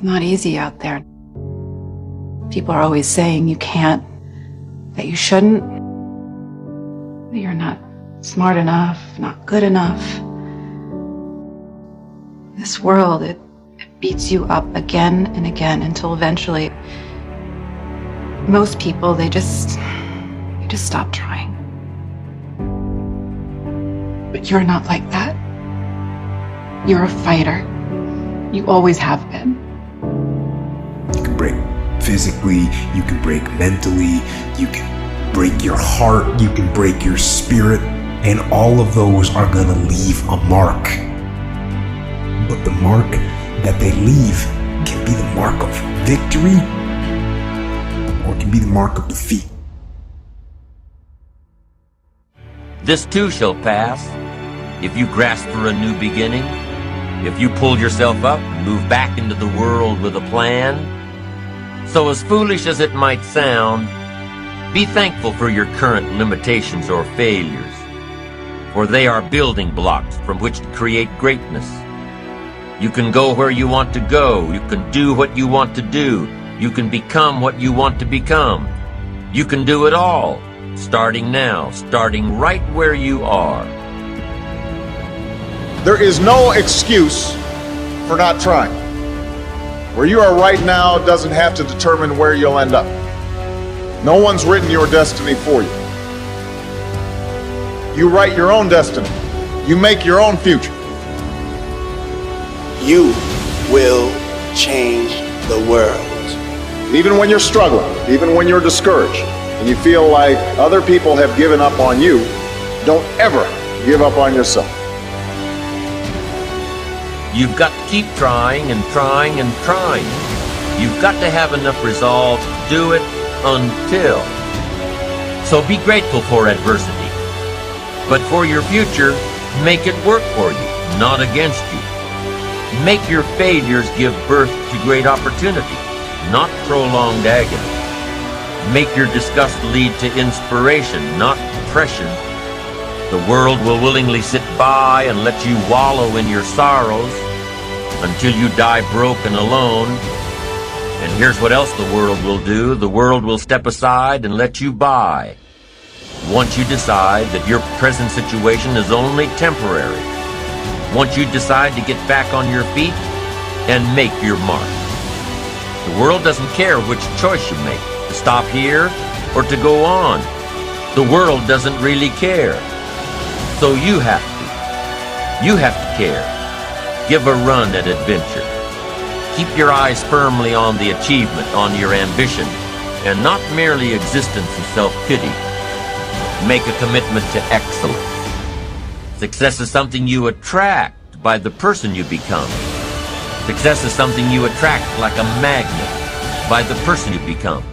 not easy out there. People are always saying you can't, that you shouldn't, that you're not smart enough, not good enough. This world, it beats you up again and again until eventually most people, they just stop trying. But you're not like that. You're a fighter. You always have been. You can break physically, you can break mentally, you can break your heart, you can break your spirit, and all of those are gonna leave a mark. But the mark that they leave can be the mark of victory or it can be the mark of defeat. This too shall pass. If you grasp for a new beginning, if you pull yourself up and move back into the world with a plan. So as foolish as it might sound, be thankful for your current limitations or failures, for they are building blocks from which to create greatness. You can go where you want to go. You can do what you want to do. You can become what you want to become. You can do it all, starting now, starting right where you are. There is no excuse for not trying. Where you are right now doesn't have to determine where you'll end up. No one's written your destiny for you. You write your own destiny. You make your own future. You will change the world. Even when you're struggling, even when you're discouraged, and you feel like other people have given up on you, don't ever give up on yourself. You've got to keep trying and trying and trying. You've got to have enough resolve to do it until. So be grateful for adversity. But for your future, make it work for you, not against you. Make your failures give birth to great opportunity, not prolonged agony. Make your disgust lead to inspiration, not depression. The world will willingly sit by and let you wallow in your sorrows until you die broken alone. And here's what else the world will do. The world will step aside and let you by. Once you decide that your present situation is only temporary. Once you decide to get back on your feet and make your mark. The world doesn't care which choice you make, to stop here or to go on. The world doesn't really care. So you have to. You have to care. Give a run at adventure. Keep your eyes firmly on the achievement, on your ambition, and not merely existence and self-pity. Make a commitment to excellence. Success is something you attract by the person you become. Success is something you attract like a magnet by the person you become.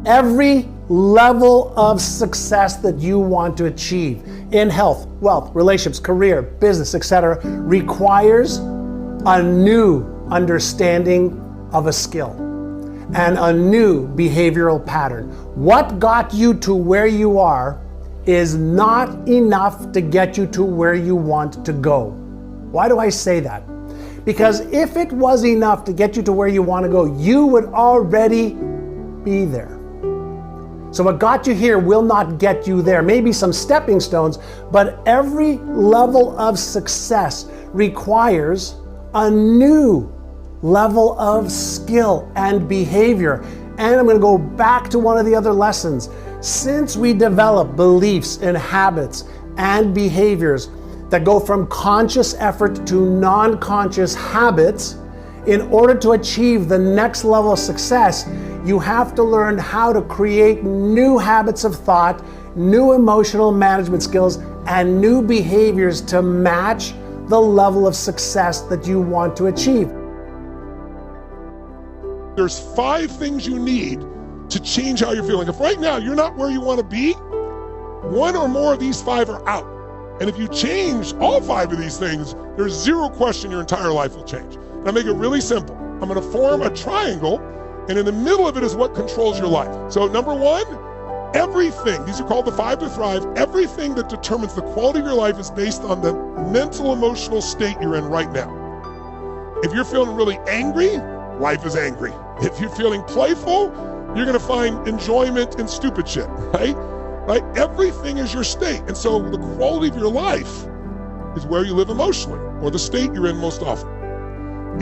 Every level of success that you want to achieve in health, wealth, relationships, career, business, etc., requires a new understanding of a skill and a new behavioral pattern. What got you to where you are is not enough to get you to where you want to go. Why do I say that? Because if it was enough to get you to where you want to go, you would already be there. So what got you here will not get you there. Maybe some stepping stones, but every level of success requires a new level of skill and behavior. And I'm going to go back to one of the other lessons. Since we develop beliefs and habits and behaviors that go from conscious effort to non-conscious habits, in order to achieve the next level of success, you have to learn how to create new habits of thought, new emotional management skills, and new behaviors to match the level of success that you want to achieve. There's 5 things you need to change how you're feeling. If right now you're not where you want to be, 1 or more of these 5 are out. And if you change all 5 of these things, there's zero question your entire life will change. And I make it really simple. I'm going to form a triangle And in the middle of it is what controls your life. So number one, everything, these are called the 5 to Thrive, everything that determines the quality of your life is based on the mental, emotional state you're in right now. If you're feeling really angry, life is angry. If you're feeling playful, you're gonna find enjoyment in stupid shit, right? Everything is your state. And so the quality of your life is where you live emotionally, or the state you're in most often.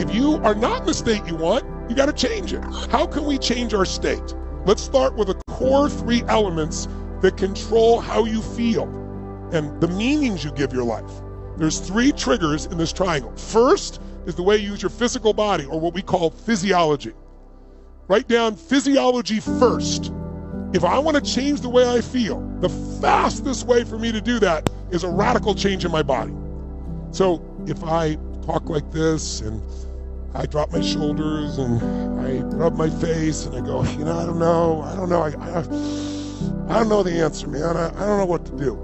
If you are not in the state you want, you gotta change it. How can we change our state? Let's start with the core 3 elements that control how you feel and the meanings you give your life. There's 3 triggers in this triangle. First is the way you use your physical body, or what we call physiology. Write down physiology first. If I want to change the way I feel, the fastest way for me to do that is a radical change in my body. So if I talk like this and I drop my shoulders and I rub my face and I go, I don't know, I don't know the answer, man. I don't know what to do.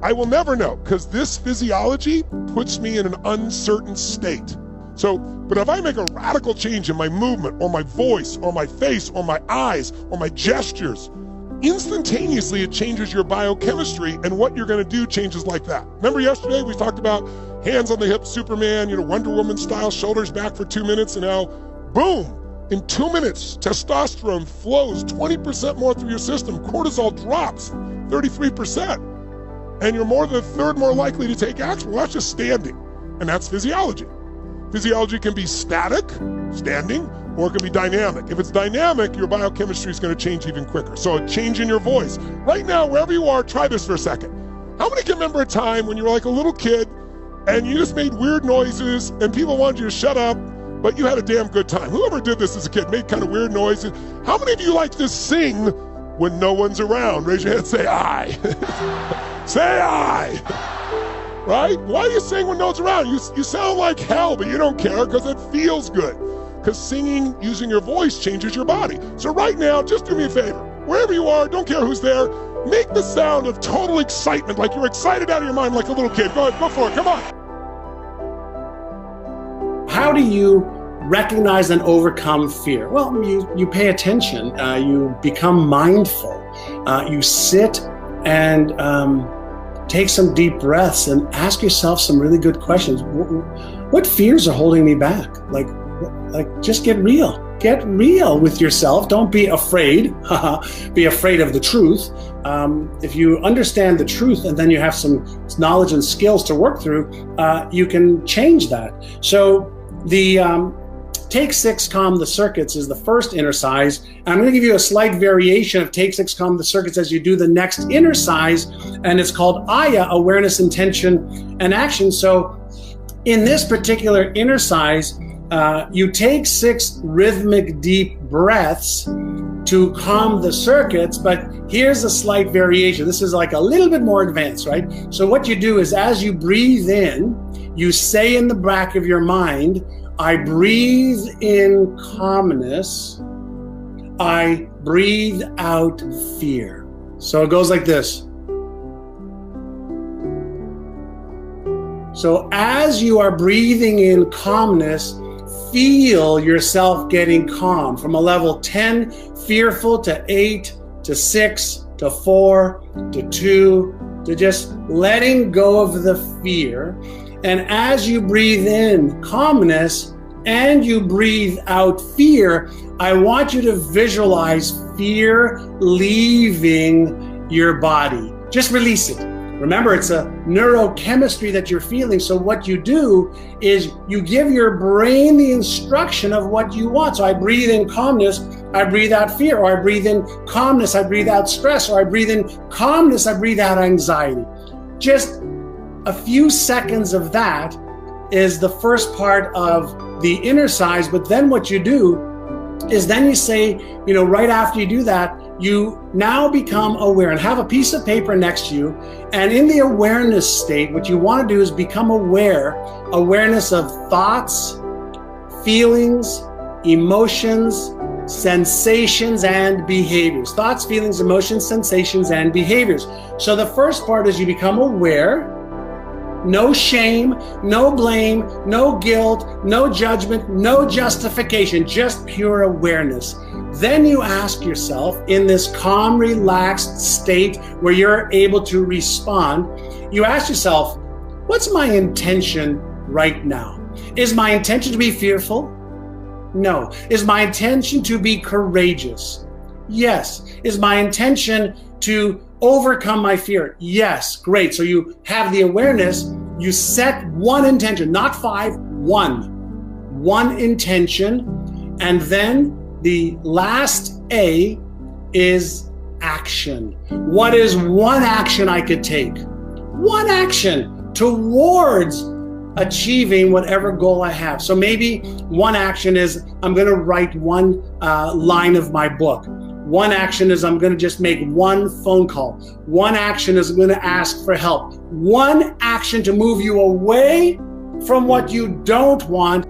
I will never know, because this physiology puts me in an uncertain state. So, but if I make a radical change in my movement or my voice or my face or my eyes or my gestures, instantaneously it changes your biochemistry, and what you're gonna do changes like that. Remember yesterday we talked about hands on the hips, Superman, Wonder Woman style, shoulders back for 2 minutes, and now, boom, in 2 minutes, testosterone flows 20% more through your system, cortisol drops 33%, and you're more than a third more likely to take action. Well, that's just standing, and that's physiology. Physiology can be static, standing, or it can be dynamic. If it's dynamic, your biochemistry is going to change even quicker. So a change in your voice. Right now, wherever you are, try this for a second. How many can remember a time when you were like a little kid and you just made weird noises and people wanted you to shut up, but you had a damn good time? Whoever did this as a kid made kind of weird noises. How many of you like to sing when no one's around? Raise your hand, say aye. Say aye. Right? Why do you sing when no one's around? You sound like hell, but you don't care because it feels good. Because singing using your voice changes your body. So right now, just do me a favor. Wherever you are, don't care who's there, make the sound of total excitement, like you're excited out of your mind like a little kid. Go ahead, go for it, come on. How do you recognize and overcome fear? Well, you pay attention, you become mindful, you sit and take some deep breaths and ask yourself some really good questions. What fears are holding me back? Like just get real. Get real with yourself. Don't be afraid. Be afraid of the truth. If you understand the truth and then you have some knowledge and skills to work through, you can change that. So the Take 6, Calm the Circuits is the first exercise. I'm going to give you a slight variation of Take 6, Calm the Circuits as you do the next exercise, and it's called AYA, Awareness, Intention, and Action. So in this particular exercise, you take 6 rhythmic deep breaths to calm the circuits, but here's a slight variation. This is like a little bit more advanced, right? So what you do is as you breathe in, you say in the back of your mind, I breathe in calmness, I breathe out fear. So it goes like this. So as you are breathing in calmness, feel yourself getting calm from a level 10, fearful, to 8, to 6, to 4, to 2, to just letting go of the fear. And as you breathe in calmness and you breathe out fear, I want you to visualize fear leaving your body. Just release it. Remember, it's a neurochemistry that you're feeling. So what you do is you give your brain the instruction of what you want. So I breathe in calmness, I breathe out fear, or I breathe in calmness, I breathe out stress, or I breathe in calmness, I breathe out anxiety. Just a few seconds of that is the first part of the exercise. But then what you do is then you say, right after you do that, you now become aware and have a piece of paper next to you. And in the awareness state, what you want to do is become awareness of thoughts, feelings, emotions, sensations, and behaviors. Thoughts, feelings, emotions, sensations, and behaviors. So the first part is you become aware. No shame, no blame, no guilt, no judgment, no justification, just pure awareness. Then you ask yourself, in this calm, relaxed state where you're able to respond, you ask yourself, what's my intention right now? Is my intention to be fearful? No. Is my intention to be courageous? Yes. Is my intention to overcome my fear? Yes. Great. So you have the awareness, you set one intention, not 5, one intention, and then the last A is action. What is one action I could take? One action towards achieving whatever goal I have. So maybe one action is I'm going to write one line of my book. One action is I'm going to just make one phone call. One action is I'm going to ask for help. One action to move you away from what you don't want